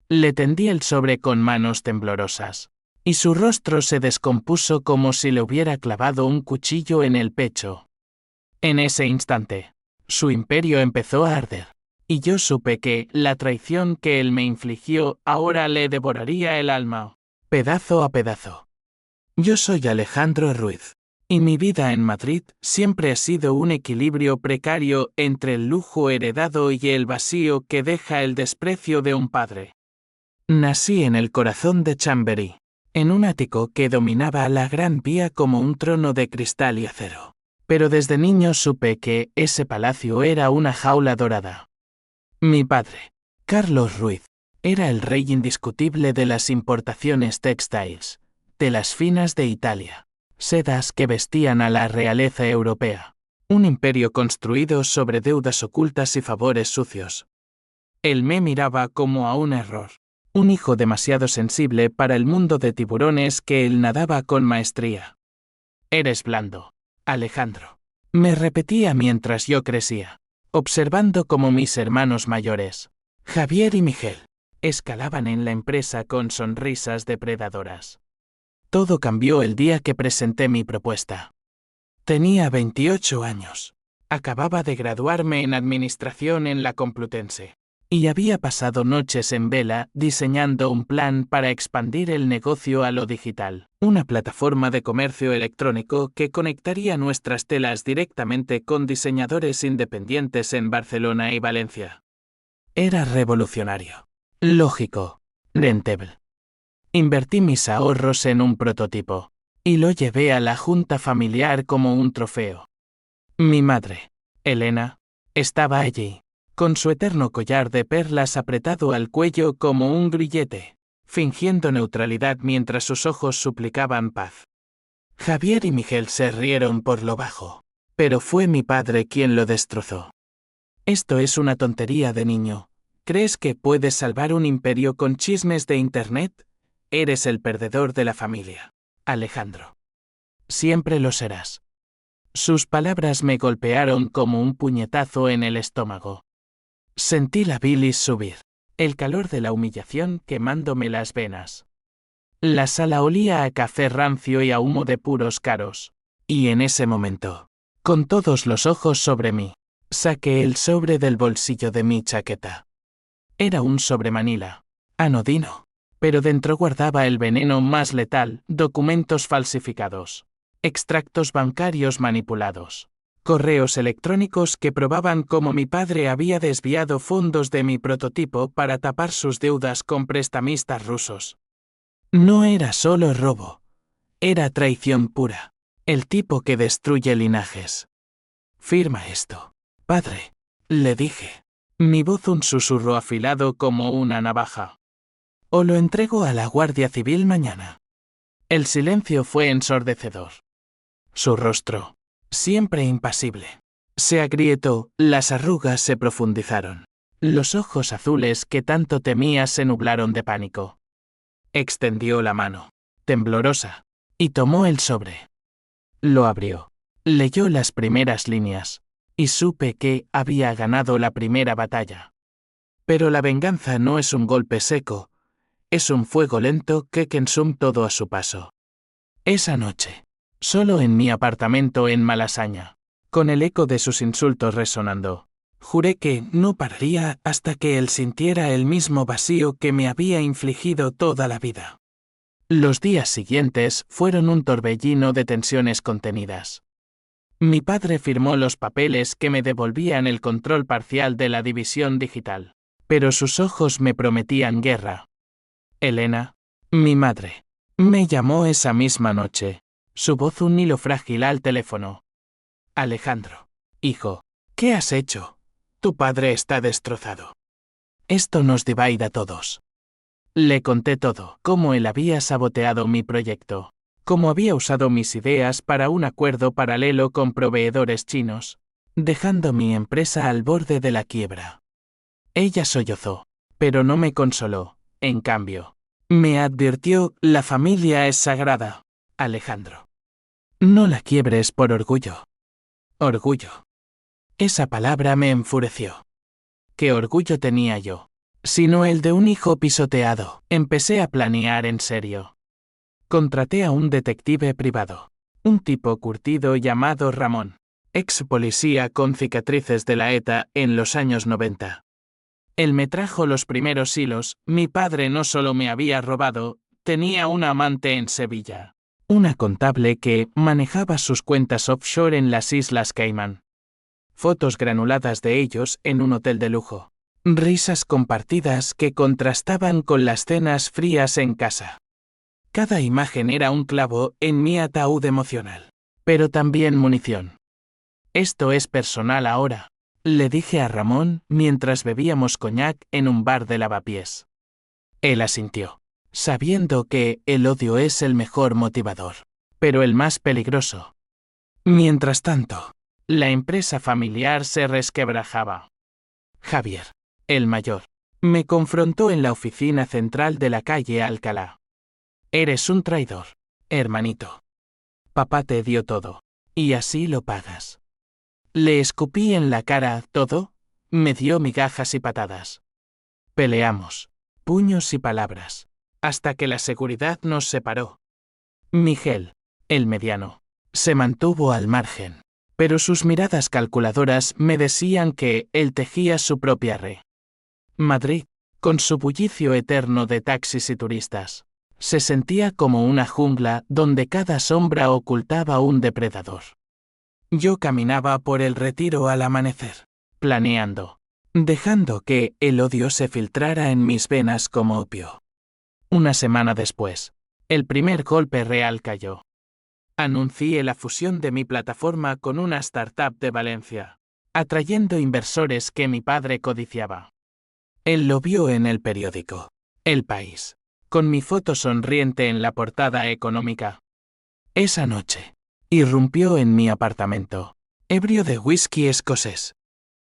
Le tendí el sobre con manos temblorosas, y su rostro se descompuso como si le hubiera clavado un cuchillo en el pecho. En ese instante, su imperio empezó a arder, y yo supe que la traición que él me infligió ahora le devoraría el alma, pedazo a pedazo. Yo soy Alejandro Ruiz, y mi vida en Madrid siempre ha sido un equilibrio precario entre el lujo heredado y el vacío que deja el desprecio de un padre. Nací en el corazón de Chamberí, en un ático que dominaba la Gran Vía como un trono de cristal y acero. Pero desde niño supe que ese palacio era una jaula dorada. Mi padre, Carlos Ruiz, era el rey indiscutible de las importaciones textiles, de las finas de Italia, sedas que vestían a la realeza europea, un imperio construido sobre deudas ocultas y favores sucios. Él me miraba como a un error, un hijo demasiado sensible para el mundo de tiburones que él nadaba con maestría. Eres blando, Alejandro, me repetía mientras yo crecía, observando cómo mis hermanos mayores, Javier y Miguel, escalaban en la empresa con sonrisas depredadoras. Todo cambió el día que presenté mi propuesta. Tenía 28 años. Acababa de graduarme en Administración en la Complutense. Y había pasado noches en vela diseñando un plan para expandir el negocio a lo digital. Una plataforma de comercio electrónico que conectaría nuestras telas directamente con diseñadores independientes en Barcelona y Valencia. Era revolucionario. Lógico. Rentable. Invertí mis ahorros en un prototipo. Y lo llevé a la junta familiar como un trofeo. Mi madre, Elena, estaba allí, con su eterno collar de perlas apretado al cuello como un grillete, fingiendo neutralidad mientras sus ojos suplicaban paz. Javier y Miguel se rieron por lo bajo, pero fue mi padre quien lo destrozó. Esto es una tontería de niño. ¿Crees que puedes salvar un imperio con chismes de internet? Eres el perdedor de la familia, Alejandro. Siempre lo serás. Sus palabras me golpearon como un puñetazo en el estómago. Sentí la bilis subir, el calor de la humillación quemándome las venas. La sala olía a café rancio y a humo de puros caros, y en ese momento, con todos los ojos sobre mí, saqué el sobre del bolsillo de mi chaqueta. Era un sobre manila, anodino, pero dentro guardaba el veneno más letal: documentos falsificados, extractos bancarios manipulados, correos electrónicos que probaban cómo mi padre había desviado fondos de mi prototipo para tapar sus deudas con prestamistas rusos. No era solo robo, era traición pura, el tipo que destruye linajes. Firma esto, padre, le dije, mi voz un susurro afilado como una navaja. O lo entrego a la Guardia Civil mañana. El silencio fue ensordecedor. Su rostro, siempre impasible, se agrietó, las arrugas se profundizaron. Los ojos azules que tanto temía se nublaron de pánico. Extendió la mano, temblorosa, y tomó el sobre. Lo abrió, leyó las primeras líneas, y supe que había ganado la primera batalla. Pero la venganza no es un golpe seco, es un fuego lento que consume todo a su paso. Esa noche, solo en mi apartamento en Malasaña, con el eco de sus insultos resonando, juré que no pararía hasta que él sintiera el mismo vacío que me había infligido toda la vida. Los días siguientes fueron un torbellino de tensiones contenidas. Mi padre firmó los papeles que me devolvían el control parcial de la división digital, pero sus ojos me prometían guerra. Elena, mi madre, me llamó esa misma noche, su voz un hilo frágil al teléfono. Alejandro, hijo, ¿qué has hecho? Tu padre está destrozado. Esto nos divide a todos. Le conté todo, cómo él había saboteado mi proyecto, cómo había usado mis ideas para un acuerdo paralelo con proveedores chinos, dejando mi empresa al borde de la quiebra. Ella sollozó, pero no me consoló. En cambio, me advirtió: la familia es sagrada, Alejandro. No la quiebres por orgullo. Orgullo. Esa palabra me enfureció. ¿Qué orgullo tenía yo? sino el de un hijo pisoteado. Empecé a planear en serio. Contraté a un detective privado, un tipo curtido llamado Ramón, ex policía con cicatrices de la ETA en los años 90. Él me trajo los primeros hilos. Mi padre no solo me había robado, tenía una amante en Sevilla, una contable que manejaba sus cuentas offshore en las Islas Caimán. Fotos granuladas de ellos en un hotel de lujo. Risas compartidas que contrastaban con las cenas frías en casa. Cada imagen era un clavo en mi ataúd emocional, pero también munición. Esto es personal ahora, le dije a Ramón mientras bebíamos coñac en un bar de Lavapiés. Él asintió, sabiendo que el odio es el mejor motivador, pero el más peligroso. Mientras tanto, la empresa familiar se resquebrajaba. Javier, el mayor, me confrontó en la oficina central de la calle Alcalá. Eres un traidor, hermanito. Papá te dio todo, y así lo pagas. Le escupí en la cara todo, me dio migajas y patadas. Peleamos, puños y palabras, hasta que la seguridad nos separó. Miguel, el mediano, se mantuvo al margen, pero sus miradas calculadoras me decían que él tejía su propia red. Madrid, con su bullicio eterno de taxis y turistas, se sentía como una jungla donde cada sombra ocultaba un depredador. Yo caminaba por el Retiro al amanecer, planeando, dejando que el odio se filtrara en mis venas como opio. Una semana después, el primer golpe real cayó. Anuncié la fusión de mi plataforma con una startup de Valencia, atrayendo inversores que mi padre codiciaba. Él lo vio en el periódico, El País, con mi foto sonriente en la portada económica. Esa noche, irrumpió en mi apartamento, ebrio de whisky escocés.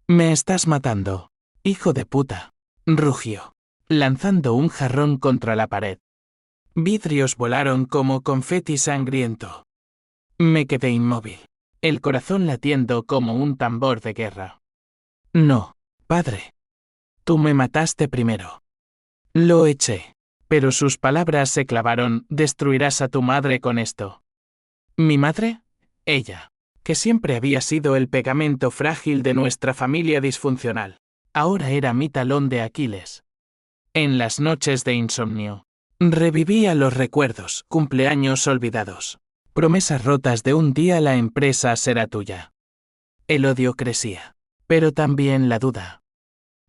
«Me estás matando, hijo de puta», rugió, lanzando un jarrón contra la pared. Vidrios volaron como confeti sangriento. Me quedé inmóvil, el corazón latiendo como un tambor de guerra. «No, padre. Tú me mataste primero». Lo eché, pero sus palabras se clavaron. «Destruirás a tu madre con esto». ¿Mi madre? Ella, que siempre había sido el pegamento frágil de nuestra familia disfuncional, ahora era mi talón de Aquiles. En las noches de insomnio, revivía los recuerdos, cumpleaños olvidados, promesas rotas de un día la empresa será tuya. El odio crecía, pero también la duda.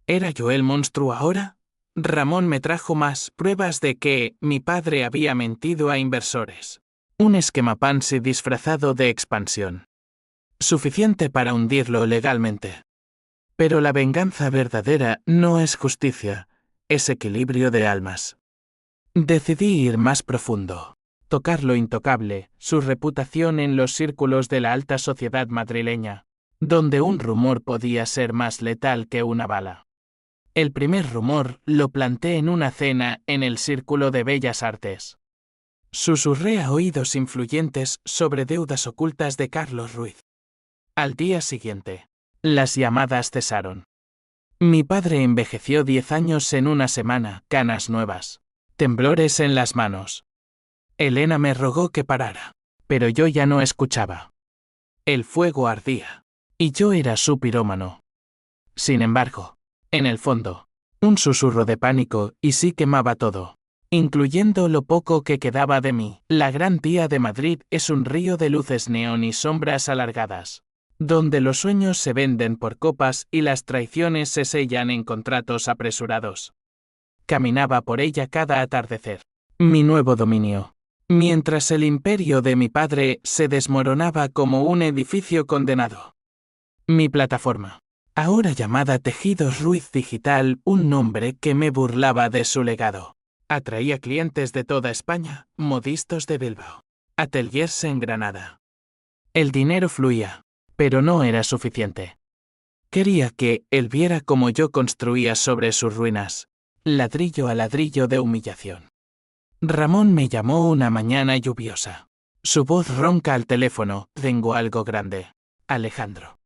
¿Era yo el monstruo ahora? Ramón me trajo más pruebas de que mi padre había mentido a inversores. Un esquema Ponzi disfrazado de expansión. Suficiente para hundirlo legalmente. Pero la venganza verdadera no es justicia, es equilibrio de almas. Decidí ir más profundo, tocar lo intocable, su reputación en los círculos de la alta sociedad madrileña, donde un rumor podía ser más letal que una bala. El primer rumor lo planté en una cena en el Círculo de Bellas Artes. Susurré a oídos influyentes sobre deudas ocultas de Carlos Ruiz. Al día siguiente, las llamadas cesaron. Mi padre envejeció 10 años en una semana, canas nuevas, temblores en las manos. Elena me rogó que parara, pero yo ya no escuchaba. El fuego ardía, y yo era su pirómano. Sin embargo, en el fondo, un susurro de pánico y sí quemaba todo. Incluyendo lo poco que quedaba de mí. La Gran Vía de Madrid es un río de luces neón y sombras alargadas, donde los sueños se venden por copas y las traiciones se sellan en contratos apresurados. Caminaba por ella cada atardecer, mi nuevo dominio, mientras el imperio de mi padre se desmoronaba como un edificio condenado. Mi plataforma, ahora llamada Tejidos Ruiz Digital, un nombre que me burlaba de su legado. Atraía clientes de toda España, modistos de Bilbao, ateliers en Granada. El dinero fluía, pero no era suficiente. Quería que él viera cómo yo construía sobre sus ruinas, ladrillo a ladrillo de humillación. Ramón me llamó una mañana lluviosa. Su voz ronca al teléfono. «Tengo algo grande, Alejandro.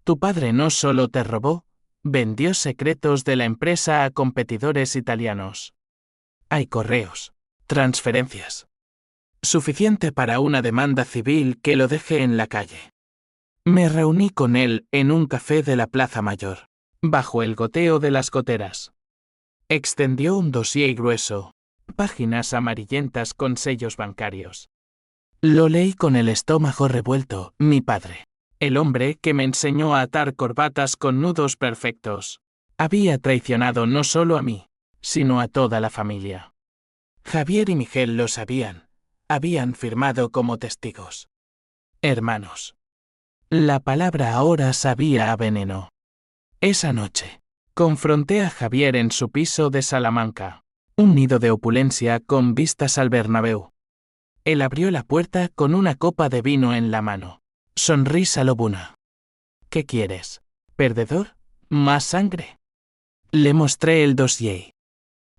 Tu padre no solo te robó, Vendió secretos de la empresa a competidores italianos. Hay correos, transferencias. Suficiente para una demanda civil que lo deje en la calle. Me reuní con él en un café de la Plaza Mayor, bajo el goteo de las goteras. Extendió un dossier grueso, páginas amarillentas con sellos bancarios. Lo leí con el estómago revuelto. Mi padre, el hombre que me enseñó a atar corbatas con nudos perfectos, había traicionado no solo a mí, sino a toda la familia. Javier y Miguel lo sabían. Habían firmado como testigos. Hermanos. La palabra ahora sabía a veneno. Esa noche, confronté a Javier en su piso de Salamanca, un nido de opulencia con vistas al Bernabéu. Él abrió la puerta con una copa de vino en la mano. Sonrisa lobuna. ¿Qué quieres? ¿Perdedor? ¿Más sangre? Le mostré el dossier.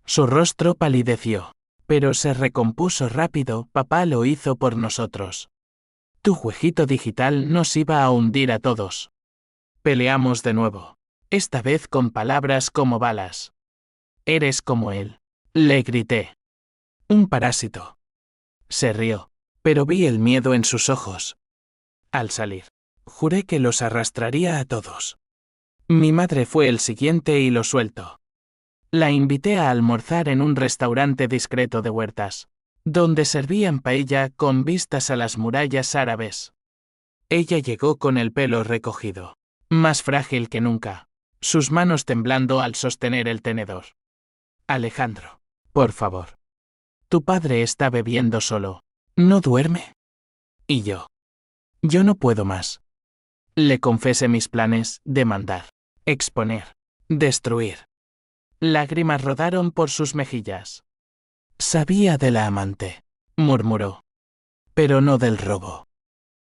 Su rostro palideció, pero se recompuso rápido. Papá lo hizo por nosotros. Tu jueguito digital nos iba a hundir a todos. Peleamos de nuevo, esta vez con palabras como balas. Eres como él, le grité. Un parásito. Se rió, pero vi el miedo en sus ojos. Al salir, juré que los arrastraría a todos. Mi madre fue el siguiente y lo suelto. La invité a almorzar en un restaurante discreto de Huertas, donde servían paella con vistas a las murallas árabes. Ella llegó con el pelo recogido, más frágil que nunca, sus manos temblando al sostener el tenedor. Alejandro, por favor. Tu padre está bebiendo solo. ¿No duerme? Y yo. Yo no puedo más. Le confesé mis planes, demandar, exponer, destruir. Lágrimas rodaron por sus mejillas. Sabía de la amante, murmuró. Pero no del robo.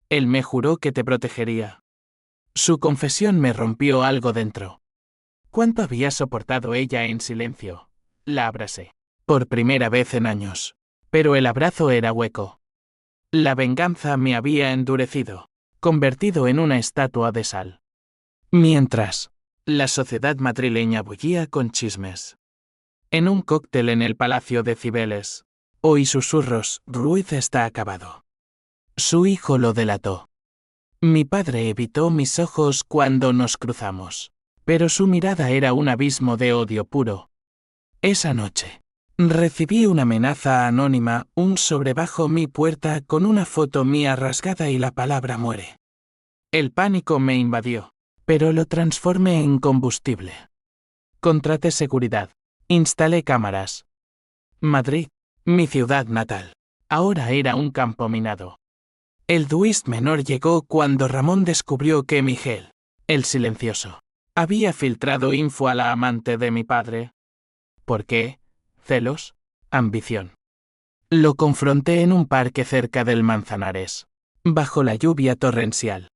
Él me juró que te protegería. Su confesión me rompió algo dentro. ¿Cuánto había soportado ella en silencio? La abracé. Por primera vez en años. Pero el abrazo era hueco. La venganza me había endurecido, convertido en una estatua de sal. Mientras, la sociedad madrileña bullía con chismes. En un cóctel en el Palacio de Cibeles, oí susurros. Ruiz está acabado. Su hijo lo delató. Mi padre evitó mis ojos cuando nos cruzamos, pero su mirada era un abismo de odio puro. Esa noche, recibí una amenaza anónima, un sobre bajo mi puerta con una foto mía rasgada y la palabra muere. El pánico me invadió, pero lo transformé en combustible. Contraté seguridad. Instalé cámaras. Madrid, mi ciudad natal, ahora era un campo minado. El Duist menor llegó cuando Ramón descubrió que Miguel, el silencioso, había filtrado info a la amante de mi padre. ¿Por qué? ¿Celos? ¿Ambición? Lo confronté en un parque cerca del Manzanares, bajo la lluvia torrencial.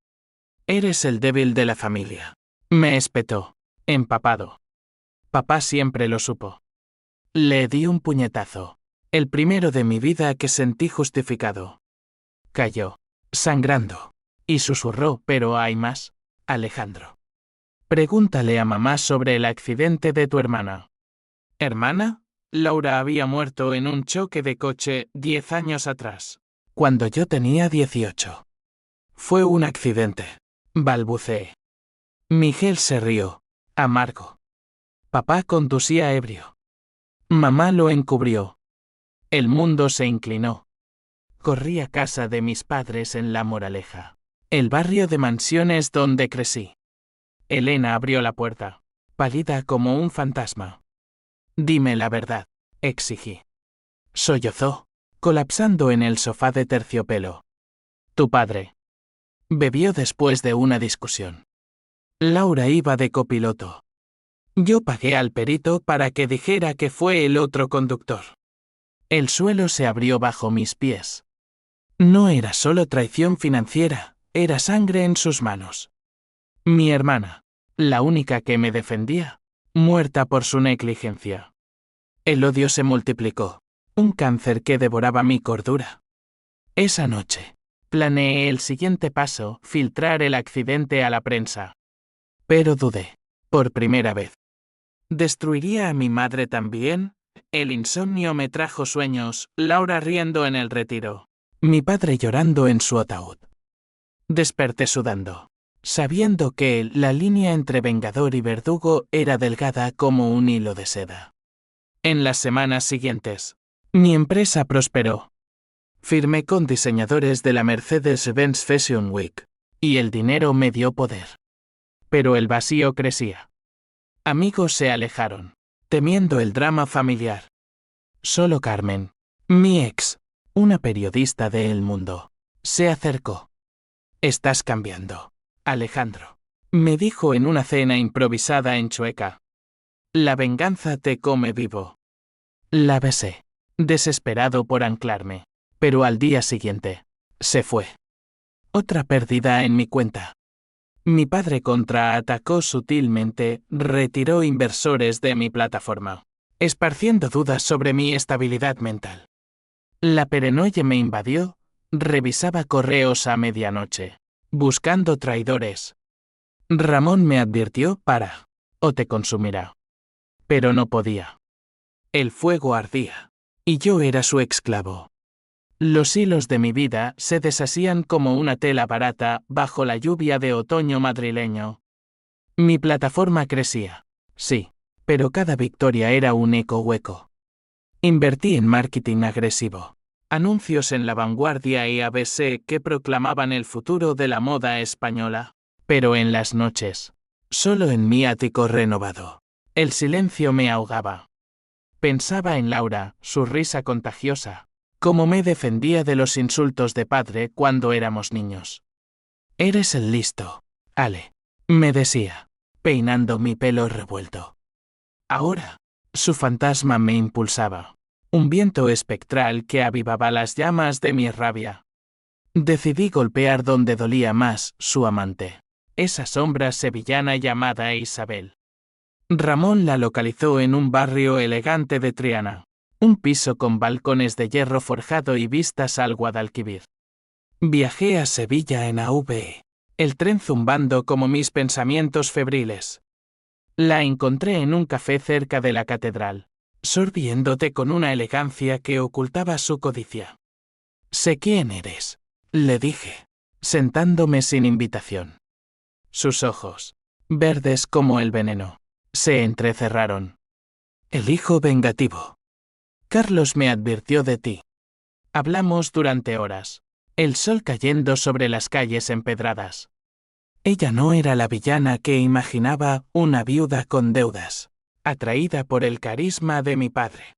Eres el débil de la familia. Me espetó, empapado. Papá siempre lo supo. Le di un puñetazo, el primero de mi vida que sentí justificado. Cayó, sangrando, y susurró, pero hay más, Alejandro. Pregúntale a mamá sobre el accidente de tu hermana. ¿Hermana? Laura había muerto en un choque de coche 10 años atrás, cuando yo tenía 18. Fue un accidente, balbuceé. Miguel se rió, amargo. Papá conducía ebrio. Mamá lo encubrió. El mundo se inclinó. Corrí a casa de mis padres en La Moraleja, el barrio de mansiones donde crecí. Elena abrió la puerta, pálida como un fantasma. Dime la verdad, exigí. Sollozó, colapsando en el sofá de terciopelo. Tu padre. Bebió después de una discusión. Laura iba de copiloto. Yo pagué al perito para que dijera que fue el otro conductor. El suelo se abrió bajo mis pies. No era solo traición financiera, era sangre en sus manos. Mi hermana, la única que me defendía, muerta por su negligencia. El odio se multiplicó, un cáncer que devoraba mi cordura. Esa noche, planeé el siguiente paso, filtrar el accidente a la prensa. Pero dudé. Por primera vez. ¿Destruiría a mi madre también? El insomnio me trajo sueños, Laura riendo en el retiro. Mi padre llorando en su ataúd. Desperté sudando, sabiendo que la línea entre vengador y verdugo era delgada como un hilo de seda. En las semanas siguientes, mi empresa prosperó. Firmé con diseñadores de la Mercedes-Benz Fashion Week, y el dinero me dio poder. Pero el vacío crecía. Amigos se alejaron, temiendo el drama familiar. Solo Carmen, mi ex, una periodista de El Mundo, se acercó. «Estás cambiando, Alejandro», me dijo en una cena improvisada en Chueca. «La venganza te come vivo». La besé, desesperado por anclarme, pero al día siguiente, se fue. Otra pérdida en mi cuenta. Mi padre contraatacó sutilmente, retiró inversores de mi plataforma, esparciendo dudas sobre mi estabilidad mental. La paranoia me invadió, revisaba correos a medianoche, buscando traidores. Ramón me advirtió o te consumirá. Pero no podía. El fuego ardía, y yo era su esclavo. Los hilos de mi vida se deshacían como una tela barata bajo la lluvia de otoño madrileño. Mi plataforma crecía, sí, pero cada victoria era un eco hueco. Invertí en marketing agresivo, anuncios en La Vanguardia y ABC que proclamaban el futuro de la moda española. Pero en las noches, solo en mi ático renovado, el silencio me ahogaba. Pensaba en Laura, su risa contagiosa, cómo me defendía de los insultos de padre cuando éramos niños. «Eres el listo, Ale», me decía, peinando mi pelo revuelto. Ahora, su fantasma me impulsaba, un viento espectral que avivaba las llamas de mi rabia. Decidí golpear donde dolía más, su amante, esa sombra sevillana llamada Isabel. Ramón la localizó en un barrio elegante de Triana, un piso con balcones de hierro forjado y vistas al Guadalquivir. Viajé a Sevilla en AVE, el tren zumbando como mis pensamientos febriles. La encontré en un café cerca de la catedral, sorbiéndote con una elegancia que ocultaba su codicia. «Sé quién eres», le dije, sentándome sin invitación. Sus ojos, verdes como el veneno, se entrecerraron. «El hijo vengativo. Carlos me advirtió de ti». Hablamos durante horas, el sol cayendo sobre las calles empedradas. Ella no era la villana que imaginaba, una viuda con deudas, atraída por el carisma de mi padre.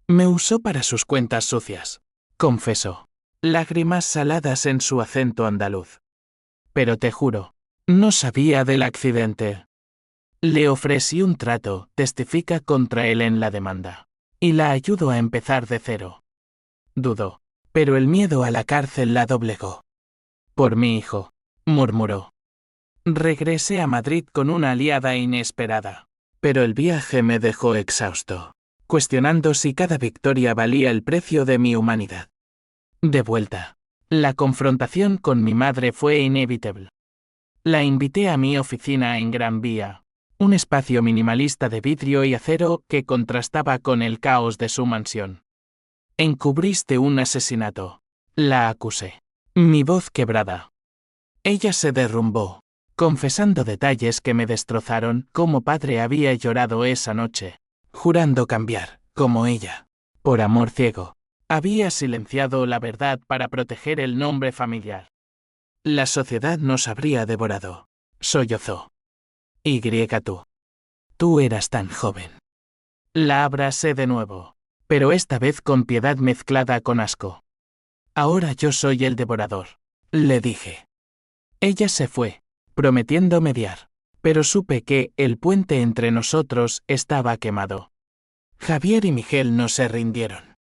Me usó para sus cuentas sucias, confesó, lágrimas saladas en su acento andaluz. Pero te juro, no sabía del accidente. Le ofrecí un trato, testifica contra él en la demanda, y la ayudo a empezar de cero. Dudó, pero el miedo a la cárcel la doblegó. «Por mi hijo», murmuró. Regresé a Madrid con una aliada inesperada, pero el viaje me dejó exhausto, cuestionando si cada victoria valía el precio de mi humanidad. De vuelta, la confrontación con mi madre fue inevitable. La invité a mi oficina en Gran Vía, un espacio minimalista de vidrio y acero que contrastaba con el caos de su mansión. «Encubriste un asesinato», la acusé, mi voz quebrada. Ella se derrumbó, confesando detalles que me destrozaron, como padre había llorado esa noche, jurando cambiar, como ella, por amor ciego. Había silenciado la verdad para proteger el nombre familiar. La sociedad nos habría devorado, sollozó. «Y tú. Tú eras tan joven». La abracé de nuevo, pero esta vez con piedad mezclada con asco. «Ahora yo soy el devorador», le dije. Ella se fue, prometiendo mediar, pero supe que el puente entre nosotros estaba quemado. Javier y Miguel no se rindieron.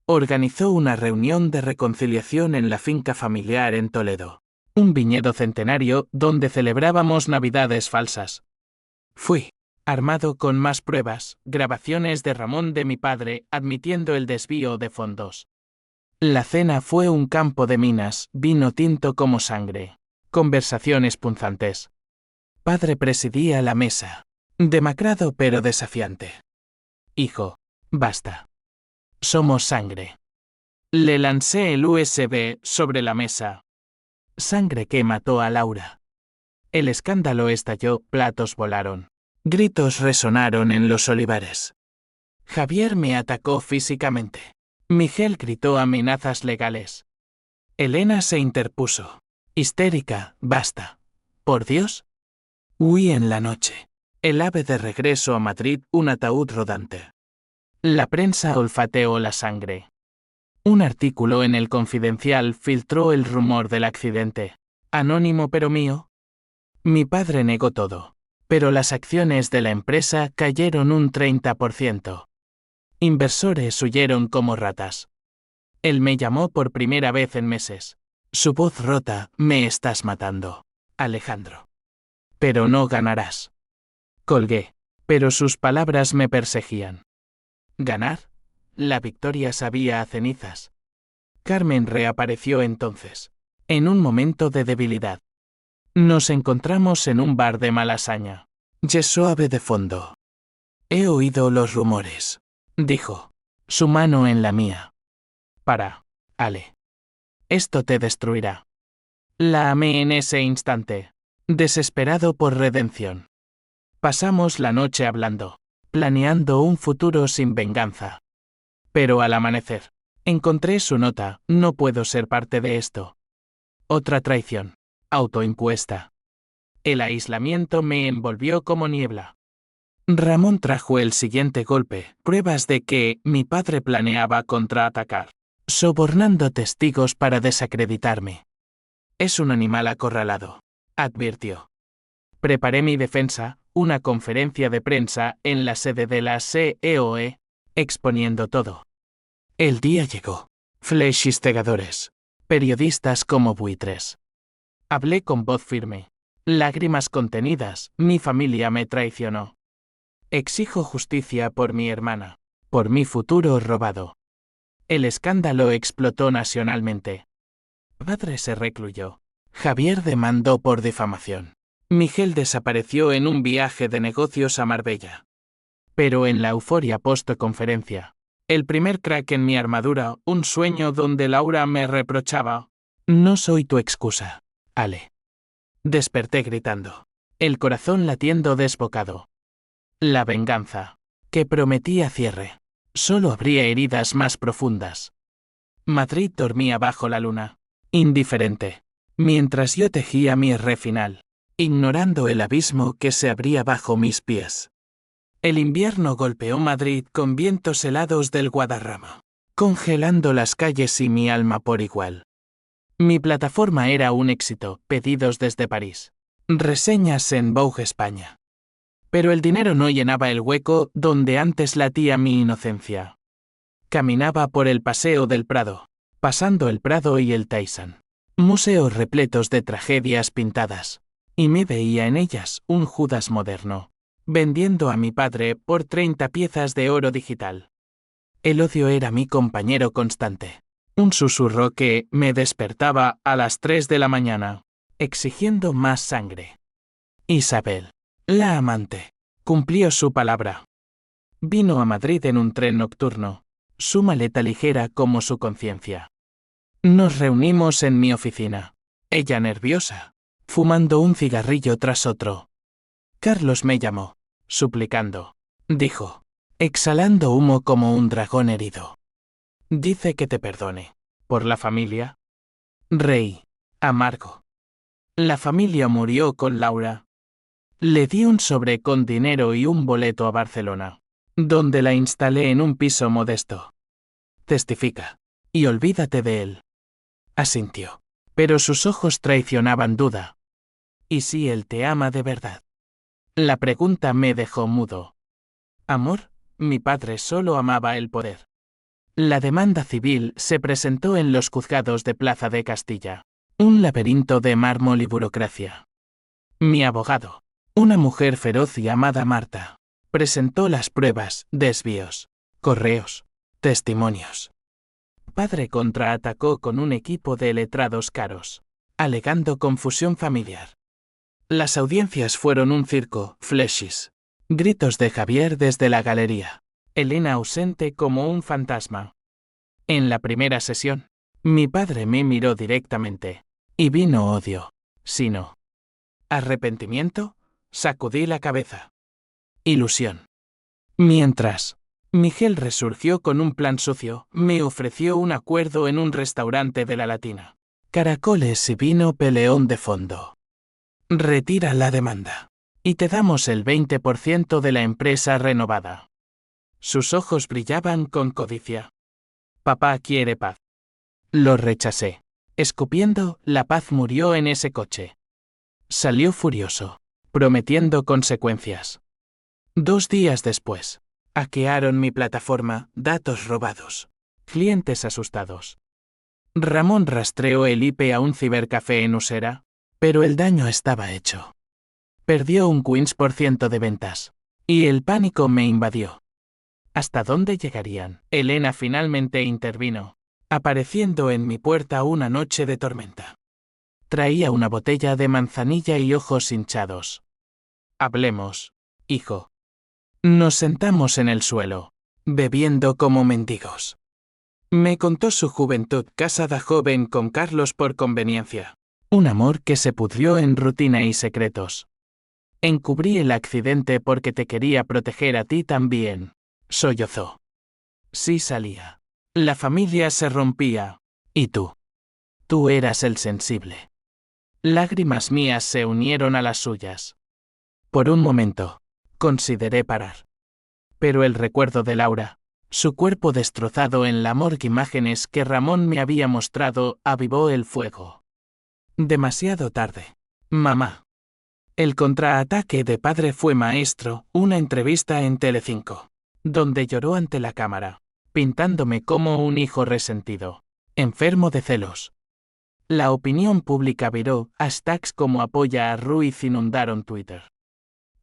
Organizó una reunión de reconciliación en la finca familiar en Toledo, un viñedo centenario donde celebrábamos navidades falsas. Fui, armado con más pruebas, grabaciones de Ramón de mi padre admitiendo el desvío de fondos. La cena fue un campo de minas, vino tinto como sangre, conversaciones punzantes. Padre presidía la mesa, demacrado pero desafiante. Hijo, basta. Somos sangre. Le lancé el USB sobre la mesa. Sangre que mató a Laura. El escándalo estalló, platos volaron. Gritos resonaron en los olivares. Javier me atacó físicamente. Miguel gritó amenazas legales. Elena se interpuso. Histérica, basta. ¿Por Dios? Huí en la noche. El ave de regreso a Madrid, un ataúd rodante. La prensa olfateó la sangre. Un artículo en El Confidencial filtró el rumor del accidente. Anónimo pero mío. Mi padre negó todo, pero las acciones de la empresa cayeron un 30%. Inversores huyeron como ratas. Él me llamó por primera vez en meses. Su voz rota, me estás matando, Alejandro. Pero no ganarás. Colgué, pero sus palabras me perseguían. ¿Ganar? La victoria sabía a cenizas. Carmen reapareció entonces, en un momento de debilidad. Nos encontramos en un bar de Malasaña. Suave de fondo. He oído los rumores, dijo, su mano en la mía. Para, Ale. Esto te destruirá. La amé en ese instante, desesperado por redención. Pasamos la noche hablando, planeando un futuro sin venganza. Pero al amanecer, encontré su nota, no puedo ser parte de esto. Otra traición, autoimpuesta. El aislamiento me envolvió como niebla. Ramón trajo el siguiente golpe, pruebas de que mi padre planeaba contraatacar, sobornando testigos para desacreditarme. Es un animal acorralado, advirtió. Preparé mi defensa, una conferencia de prensa en la sede de la CEOE, exponiendo todo. El día llegó. Flechistegadores, periodistas como buitres. Hablé con voz firme. Lágrimas contenidas, mi familia me traicionó. Exijo justicia por mi hermana, por mi futuro robado. El escándalo explotó nacionalmente. Padre se recluyó. Javier demandó por difamación. Miguel desapareció en un viaje de negocios a Marbella. Pero en la euforia post-conferencia, el primer crack en mi armadura, un sueño donde Laura me reprochaba. No soy tu excusa, Ale. Desperté gritando, el corazón latiendo desbocado. La venganza, que prometía cierre, solo habría heridas más profundas. Madrid dormía bajo la luna, indiferente, mientras yo tejía mi erre final, ignorando el abismo que se abría bajo mis pies. El invierno golpeó Madrid con vientos helados del Guadarrama, congelando las calles y mi alma por igual. Mi plataforma era un éxito, pedidos desde París. Reseñas en Vogue España. Pero el dinero no llenaba el hueco donde antes latía mi inocencia. Caminaba por el Paseo del Prado, pasando el Prado y el Taizán. Museos repletos de tragedias pintadas. Y me veía en ellas un Judas moderno, vendiendo a mi padre por 30 piezas de oro digital. El odio era mi compañero constante. Un susurro que me despertaba a las 3 de la mañana, exigiendo más sangre. Isabel, la amante, cumplió su palabra. Vino a Madrid en un tren nocturno, su maleta ligera como su conciencia. Nos reunimos en mi oficina, ella nerviosa, fumando un cigarrillo tras otro. Carlos me llamó, suplicando, dijo, exhalando humo como un dragón herido. Dice que te perdone. ¿Por la familia? Reí, amargo. La familia murió con Laura. Le di un sobre con dinero y un boleto a Barcelona, donde la instalé en un piso modesto. Testifica, y olvídate de él. Asintió, pero sus ojos traicionaban duda. ¿Y si él te ama de verdad? La pregunta me dejó mudo. ¿Amor? Mi padre solo amaba el poder. La demanda civil se presentó en los juzgados de Plaza de Castilla, un laberinto de mármol y burocracia. Mi abogado, una mujer feroz llamada Marta, presentó las pruebas, desvíos, correos, testimonios. Padre contraatacó con un equipo de letrados caros, alegando confusión familiar. Las audiencias fueron un circo, flashes. Gritos de Javier desde la galería. Elena ausente como un fantasma. En la primera sesión, mi padre me miró directamente. Y vino odio. Sino arrepentimiento, sacudí la cabeza. Ilusión. Mientras, Miguel resurgió con un plan sucio, me ofreció un acuerdo en un restaurante de la Latina. Caracoles y vino peleón de fondo. Retira la demanda. Y te damos el 20% de la empresa renovada. Sus ojos brillaban con codicia. Papá quiere paz. Lo rechacé. Escupiendo, la paz murió en ese coche. Salió furioso, prometiendo consecuencias. 2 días después, hackearon mi plataforma, datos robados. Clientes asustados. Ramón rastreó el IP a un cibercafé en Usera, pero el daño estaba hecho. Perdió un 15% de ventas. Y el pánico me invadió. ¿Hasta dónde llegarían? Elena finalmente intervino, apareciendo en mi puerta una noche de tormenta. Traía una botella de manzanilla y ojos hinchados. Hablemos, hijo. Nos sentamos en el suelo, bebiendo como mendigos. Me contó su juventud casada joven con Carlos por conveniencia. Un amor que se pudrió en rutina y secretos. Encubrí el accidente porque te quería proteger a ti también. Sollozó. Sí salía. La familia se rompía. ¿Y tú? Tú eras el sensible. Lágrimas mías se unieron a las suyas. Por un momento, consideré parar. Pero el recuerdo de Laura, su cuerpo destrozado en la morgue, imágenes que Ramón me había mostrado, avivó el fuego. Demasiado tarde. Mamá. El contraataque de padre fue maestro, una entrevista en Telecinco, donde lloró ante la cámara, pintándome como un hijo resentido, enfermo de celos. La opinión pública viró, hashtags como apoya a Ruiz inundaron Twitter.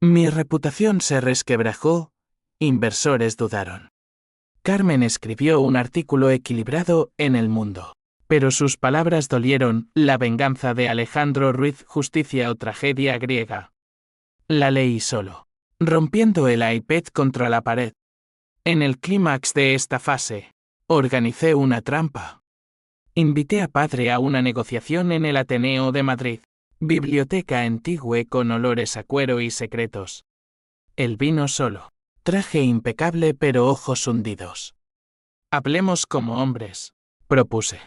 Mi reputación se resquebrajó, inversores dudaron. Carmen escribió un artículo equilibrado en El Mundo, pero sus palabras dolieron, la venganza de Alejandro Ruiz, justicia o tragedia griega. La leí solo, rompiendo el iPad contra la pared. En el clímax de esta fase, organicé una trampa. Invité a padre a una negociación en el Ateneo de Madrid, biblioteca antigua con olores a cuero y secretos. Él vino solo, traje impecable pero ojos hundidos. Hablemos como hombres, propuse.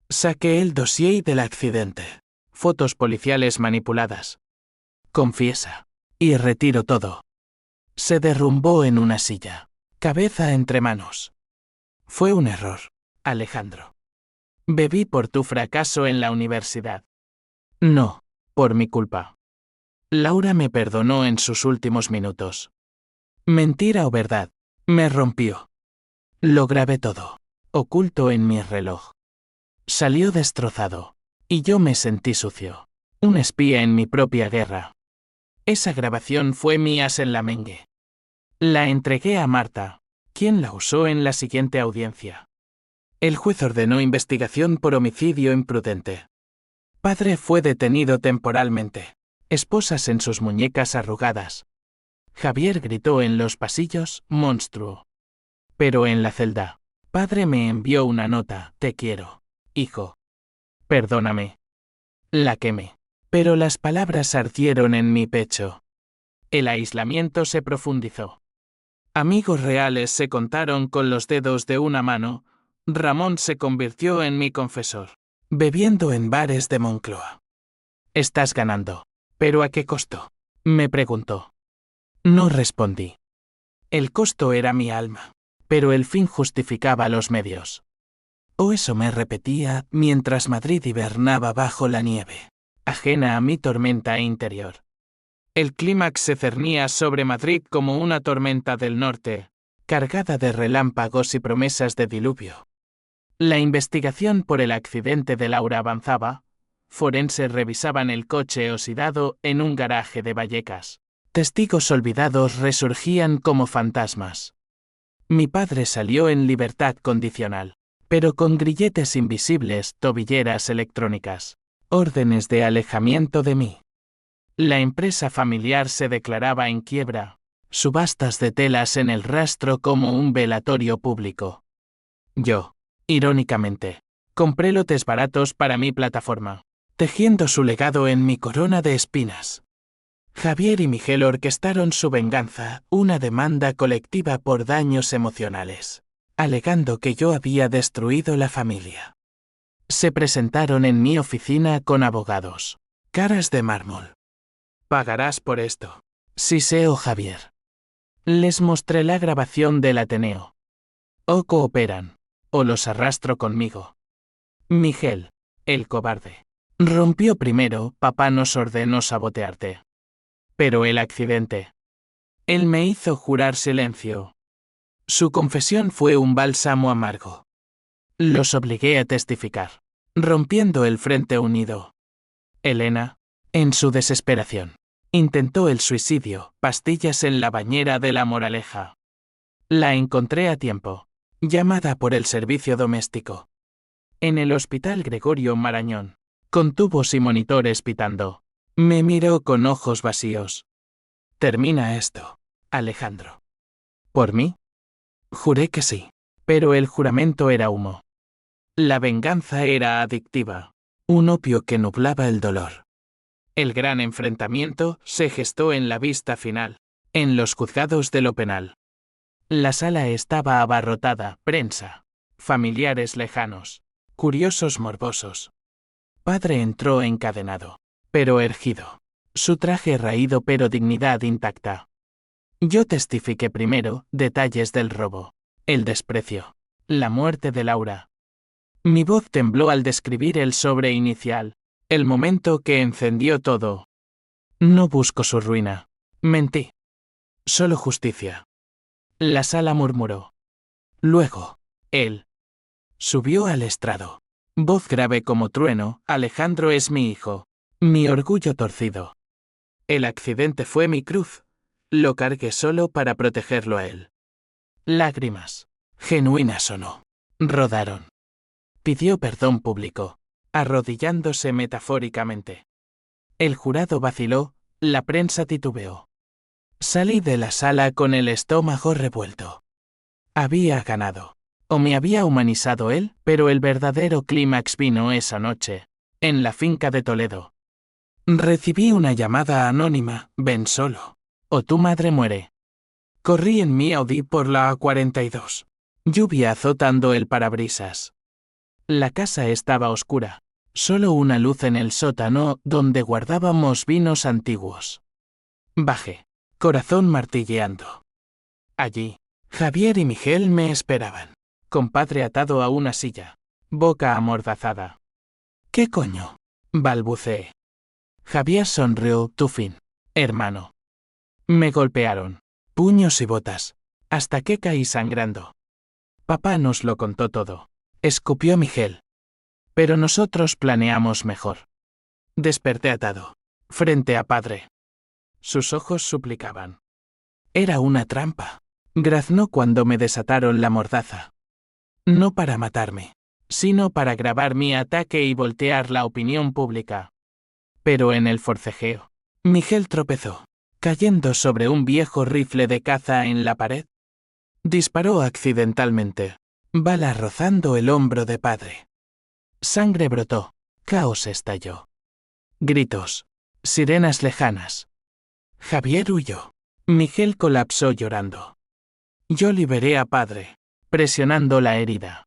Saqué el dossier del accidente, fotos policiales manipuladas. Confiesa. Y retiro todo. Se derrumbó en una silla, cabeza entre manos. Fue un error, Alejandro. Bebí por tu fracaso en la universidad. No, por mi culpa. Laura me perdonó en sus últimos minutos. Mentira o verdad, me rompió. Lo grabé todo, oculto en mi reloj. Salió destrozado, y yo me sentí sucio, un espía en mi propia guerra. Esa grabación fue mi as en la mengue. La entregué a Marta, quien la usó en la siguiente audiencia. El juez ordenó investigación por homicidio imprudente. Padre fue detenido temporalmente. Esposas en sus muñecas arrugadas. Javier gritó en los pasillos, monstruo. Pero en la celda, padre me envió una nota, te quiero, hijo. Perdóname. La quemé. Pero las palabras ardieron en mi pecho. El aislamiento se profundizó. Amigos reales se contaron con los dedos de una mano. Ramón se convirtió en mi confesor, bebiendo en bares de Moncloa. Estás ganando. ¿Pero a qué costo? Me preguntó. No respondí. El costo era mi alma, pero el fin justificaba los medios. O eso me repetía mientras Madrid hibernaba bajo la nieve, ajena a mi tormenta interior. El clímax se cernía sobre Madrid como una tormenta del norte, cargada de relámpagos y promesas de diluvio. La investigación por el accidente de Laura avanzaba. Forenses revisaban el coche oxidado en un garaje de Vallecas. Testigos olvidados resurgían como fantasmas. Mi padre salió en libertad condicional, pero con grilletes invisibles, tobilleras electrónicas, órdenes de alejamiento de mí. La empresa familiar se declaraba en quiebra. Subastas de telas en el rastro como un velatorio público. Yo, irónicamente, compré lotes baratos para mi plataforma, tejiendo su legado en mi corona de espinas. Javier y Miguel orquestaron su venganza, una demanda colectiva por daños emocionales, alegando que yo había destruido la familia. Se presentaron en mi oficina con abogados, caras de mármol. Pagarás por esto. Siseo Javier. Les mostré la grabación del Ateneo. O cooperan, o los arrastro conmigo. Miguel, el cobarde, rompió primero. Papá nos ordenó sabotearte. Pero el accidente. Él me hizo jurar silencio. Su confesión fue un bálsamo amargo. Los obligué a testificar, rompiendo el frente unido. Elena, en su desesperación, intentó el suicidio, pastillas en la bañera de La Moraleja. La encontré a tiempo, llamada por el servicio doméstico. En el hospital Gregorio Marañón, con tubos y monitores pitando, me miró con ojos vacíos. Termina esto, Alejandro. ¿Por mí? Juré que sí, pero el juramento era humo. La venganza era adictiva, un opio que nublaba el dolor. El gran enfrentamiento se gestó en la vista final, en los juzgados de lo penal. La sala estaba abarrotada, prensa, familiares lejanos, curiosos morbosos. Padre entró encadenado, pero erguido, su traje raído pero dignidad intacta. Yo testifiqué primero detalles del robo, el desprecio, la muerte de Laura. Mi voz tembló al describir el sobre inicial, el momento que encendió todo. No busco su ruina. Mentí. Solo justicia. La sala murmuró. Luego, él subió al estrado. Voz grave como trueno, Alejandro es mi hijo, mi orgullo torcido. El accidente fue mi cruz. Lo cargué solo para protegerlo a él. Lágrimas, genuinas o no, rodaron. Pidió perdón público, arrodillándose metafóricamente. El jurado vaciló, la prensa titubeó. Salí de la sala con el estómago revuelto. Había ganado. O me había humanizado él, pero el verdadero clímax vino esa noche, en la finca de Toledo. Recibí una llamada anónima, ven solo, o tu madre muere. Corrí en mi Audi por la A42. Lluvia azotando el parabrisas. La casa estaba oscura, solo una luz en el sótano donde guardábamos vinos antiguos. Bajé, corazón martilleando. Allí, Javier y Miguel me esperaban, compadre atado a una silla, boca amordazada. ¿Qué coño? Balbuceé. Javier sonrió, tu fin, hermano. Me golpearon, puños y botas, hasta que caí sangrando. Papá nos lo contó todo. Escupió Miguel. Pero nosotros planeamos mejor. Desperté atado, frente a padre. Sus ojos suplicaban. Era una trampa. Graznó cuando me desataron la mordaza. No para matarme, sino para grabar mi ataque y voltear la opinión pública. Pero en el forcejeo, Miguel tropezó, cayendo sobre un viejo rifle de caza en la pared. Disparó accidentalmente. Bala rozando el hombro de padre. Sangre brotó, caos estalló. Gritos, sirenas lejanas. Javier huyó. Miguel colapsó llorando. Yo liberé a padre, presionando la herida.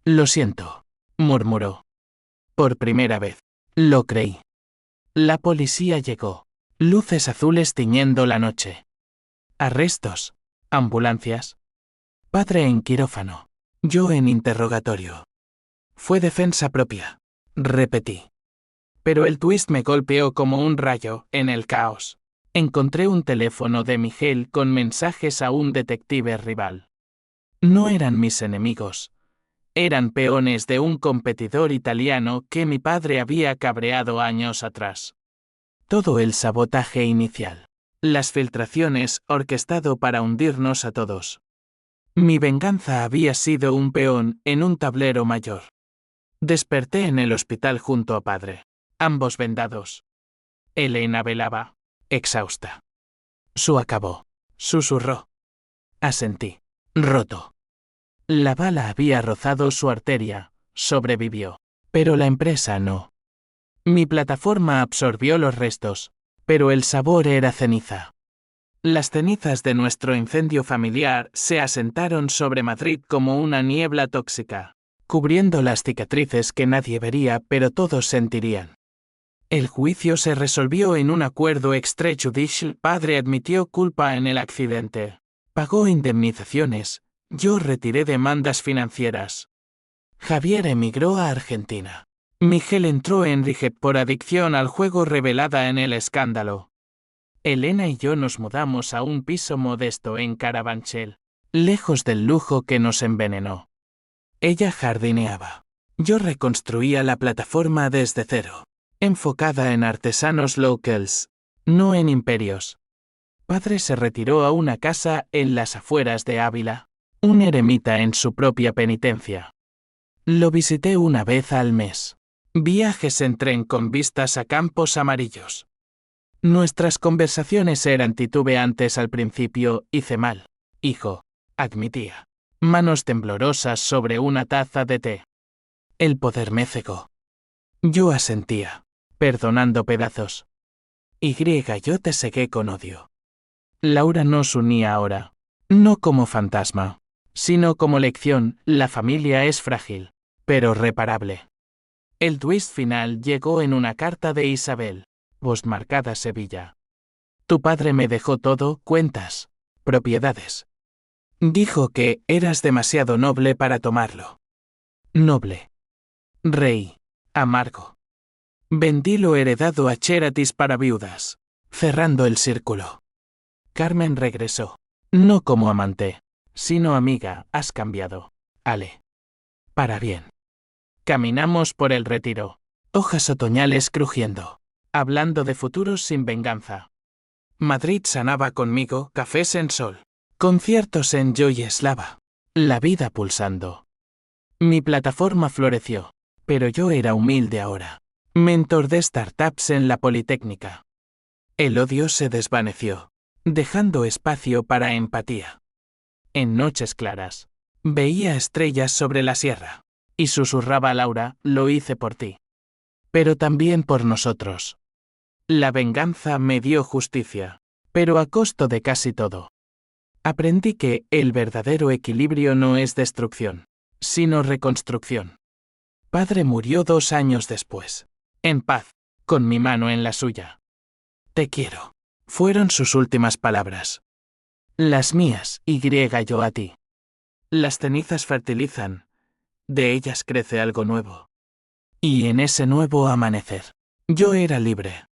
Lo siento, murmuró. Por primera vez, lo creí. La policía llegó, luces azules tiñendo la noche. Arrestos, ambulancias. Padre en quirófano. Yo en interrogatorio. Fue defensa propia, repetí. Pero el twist me golpeó como un rayo, en el caos. Encontré un teléfono de Miguel con mensajes a un detective rival. No eran mis enemigos. Eran peones de un competidor italiano que mi padre había cabreado años atrás. Todo el sabotaje inicial. Las filtraciones orquestado para hundirnos a todos. Mi venganza había sido un peón en un tablero mayor. Desperté en el hospital junto a padre, ambos vendados. Elena velaba, exhausta. Su acabó. Susurró. Asentí. Roto. La bala había rozado su arteria, sobrevivió. Pero la empresa no. Mi plataforma absorbió los restos, pero el sabor era ceniza. Las cenizas de nuestro incendio familiar se asentaron sobre Madrid como una niebla tóxica, cubriendo las cicatrices que nadie vería pero todos sentirían. El juicio se resolvió en un acuerdo extrajudicial. Padre admitió culpa en el accidente. Pagó indemnizaciones. Yo retiré demandas financieras. Javier emigró a Argentina. Miguel entró en rehab por adicción al juego revelada en el escándalo. Elena y yo nos mudamos a un piso modesto en Carabanchel, lejos del lujo que nos envenenó. Ella jardineaba. Yo reconstruía la plataforma desde cero, enfocada en artesanos locals, no en imperios. Padre se retiró a una casa en las afueras de Ávila, un eremita en su propia penitencia. Lo visité una vez al mes. Viajes en tren con vistas a campos amarillos. Nuestras conversaciones eran titubeantes al principio. Hice mal, hijo, admitía. Manos temblorosas sobre una taza de té. El poder me cegó. Yo asentía, perdonando pedazos. Yo te cegué con odio. Laura nos unía ahora, no como fantasma, sino como lección. La familia es frágil, pero reparable. El twist final llegó en una carta de Isabel, postmarcada Sevilla. Tu padre me dejó todo, cuentas, propiedades. Dijo que eras demasiado noble para tomarlo. Noble. Rey. Amargo. Vendí lo heredado a Charities para viudas, cerrando el círculo. Carmen regresó. No como amante, sino amiga. Has cambiado, Ale. Para bien. Caminamos por el retiro. Hojas otoñales crujiendo. Hablando de futuros sin venganza. Madrid sanaba conmigo. Cafés en Sol. Conciertos en Yoyeslava. La vida pulsando. Mi plataforma floreció. Pero yo era humilde ahora. Mentor de startups en la Politécnica. El odio se desvaneció, dejando espacio para empatía. En noches claras, veía estrellas sobre la sierra, y susurraba a Laura, lo hice por ti. Pero también por nosotros. La venganza me dio justicia, pero a costo de casi todo. Aprendí que el verdadero equilibrio no es destrucción, sino reconstrucción. Padre murió 2 años después, en paz, con mi mano en la suya. Te quiero. Fueron sus últimas palabras. Las mías, yo a ti. Las cenizas fertilizan, de ellas crece algo nuevo. Y en ese nuevo amanecer, yo era libre.